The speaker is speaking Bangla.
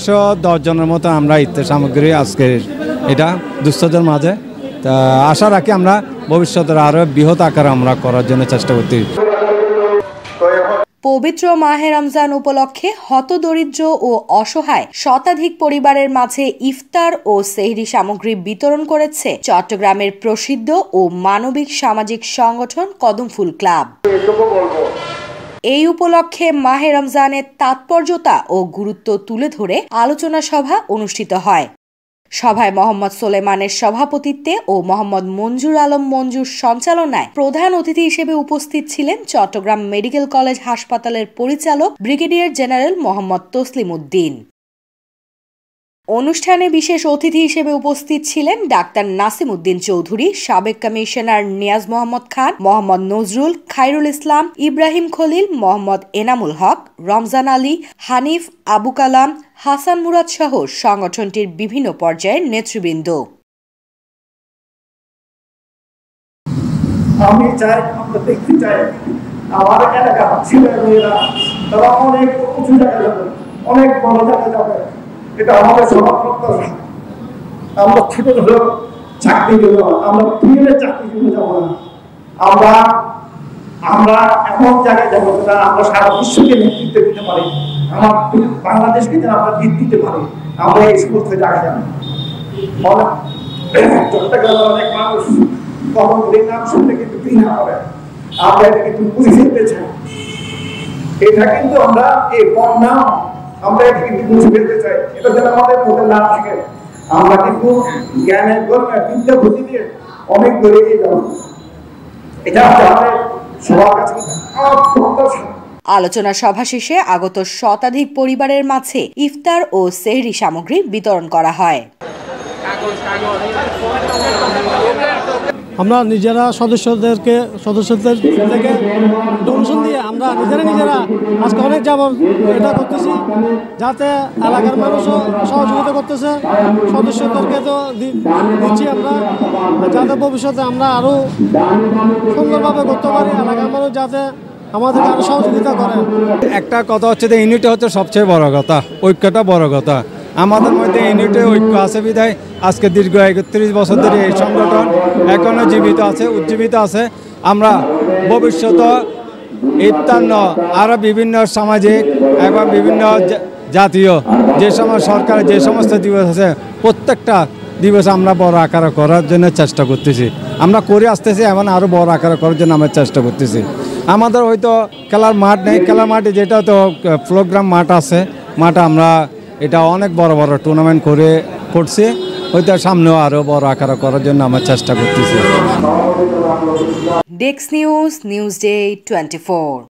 110 জনের মতো আমরা ইফতার সামগ্রী আজকে এটা দুস্থদের মাঝে তা আশা রাখি আমরা ভবিষ্যতের আরও বৃহৎ আকারে আমরা করার জন্য চেষ্টা করছি। পবিত্র মাহে রমজান উপলক্ষে হতদরিদ্র ও অসহায় শতাধিক পরিবারের মাঝে ইফতার ও সেহরি সামগ্রী বিতরণ করেছে চট্টগ্রামের প্রসিদ্ধ ও মানবিক সামাজিক সংগঠন কদমফুল ক্লাব। এই উপলক্ষে মাহে রমজানের তাৎপর্যতা ও গুরুত্ব তুলে ধরে আলোচনা সভা অনুষ্ঠিত হয়। সভায় মোহাম্মদ সোলেমানের সভাপতিত্বে ও মোহাম্মদ মঞ্জুর আলম মঞ্জুর সঞ্চালনায় প্রধান অতিথি হিসেবে উপস্থিত ছিলেন চট্টগ্রাম মেডিকেল কলেজ হাসপাতালের পরিচালক ব্রিগেডিয়ার জেনারেল মোহাম্মদ তসলিম উদ্দিন। অনুষ্ঠানে বিশেষ অতিথি হিসেবে উপস্থিত ছিলেন ডাক্তার নাসিম উদ্দিন চৌধুরী, সাবেক কমিশনার নিয়াজ মোহাম্মদ খান, মোহাম্মদ নজরুল, খায়রুল ইসলাম, ইব্রাহিম খলিল, মোহাম্মদ এনামুল হক, রমজান আলী, হানিফ, আবু কালাম, হাসান মুরাদ সহ সংগঠনটির বিভিন্ন পর্যায়ের নেতৃবৃন্দ। আমি চাই, আমরা দেখতে চাই আমার এলাকার ছেলেমেয়েরা তারা অনেক উঁচু জায়গায় যাবে, অনেক বড় জায়গায় যাবে, এটা আমাদের সবার প্রত্যাশা। আমরা ছোট ছোট চাকরি দেবো, আমরা প্রিয় চাকরি জন্য যাবো না, আমরা এমন জায়গায় যাবো যেটা আমরা সারা বিশ্বকে নেতৃত্ব দিতে পারি, আমার বাংলাদেশকে যেন আমরা দিতে পারি, আমরা এই সমস্ত জায়গায় যাবো। চট্টগ্রামের অনেক মানুষ কখনো নাম শুনলে কিন্তু ঘৃণা করে, আমরা এটা কিন্তু বুঝে ফেলতে চাই। এটা কিন্তু আমরা এই বন্যা আমরা এটা কিন্তু বুঝে ফেলতে চাই, এটা যেন আমাদের মধ্যে না থাকে। আমরা কিন্তু জ্ঞানের গর্বে বিদ্যা বুদ্ধি দিয়ে অনেক দূরে এগিয়ে যাবো, এটা আমাদের সবার কাছে। আলোচনা সভা শেষে আগত শতাধিক পরিবারের মাঝে ইফতার ও সেহরি সামগ্রী বিতরণ করা হয়। আমরা নিজেরা সদস্যদের থেকে ডোনেশন দিয়ে আমরা নিজেরা আজকে অনেক যাবত এটা করতেছি, যাতে এলাকার মানুষও সহযোগিতা করতেছে, সদস্যদেরকে তো দিচ্ছি আমরা, যাতে ভবিষ্যতে আমরা আরও সুন্দরভাবে করতে পারি, এলাকার মানুষ যাতে আমাদেরকে আরও সহযোগিতা করে। একটা কথা হচ্ছে যে ইউনিটি হচ্ছে সবচেয়ে বড় কথা, ঐক্যটা বড় কথা। আমাদের মধ্যে ইউনিটে ঐক্য আছে বিধায় আজকে দীর্ঘ 31 বছর ধরে এই সংগঠন এখনও জীবিত আছে, উজ্জীবিত আছে। আমরা ভবিষ্যতে ইফতার আরও বিভিন্ন সামাজিক এবং বিভিন্ন জাতীয় যে সময় সরকারের যে সমস্ত দিবস আছে প্রত্যেকটা দিবস আমরা বড় আকারে করার জন্য চেষ্টা করতেছি, আমরা করে আসতেছি, এখন আরও বড় আকারে করার জন্য আমরা চেষ্টা করতেছি। আমাদের হয়তো খেলার মাঠ নেই, খেলার মাঠে যেটা তো প্রোগ্রাম মাঠ আছে, মাঠে আমরা এটা অনেক বড় বড় টুর্নামেন্ট করছি, হয়তো সামনেও আরও বড় আকারে করার জন্য আমরা চেষ্টা করতেছি। Desk news, news day 24।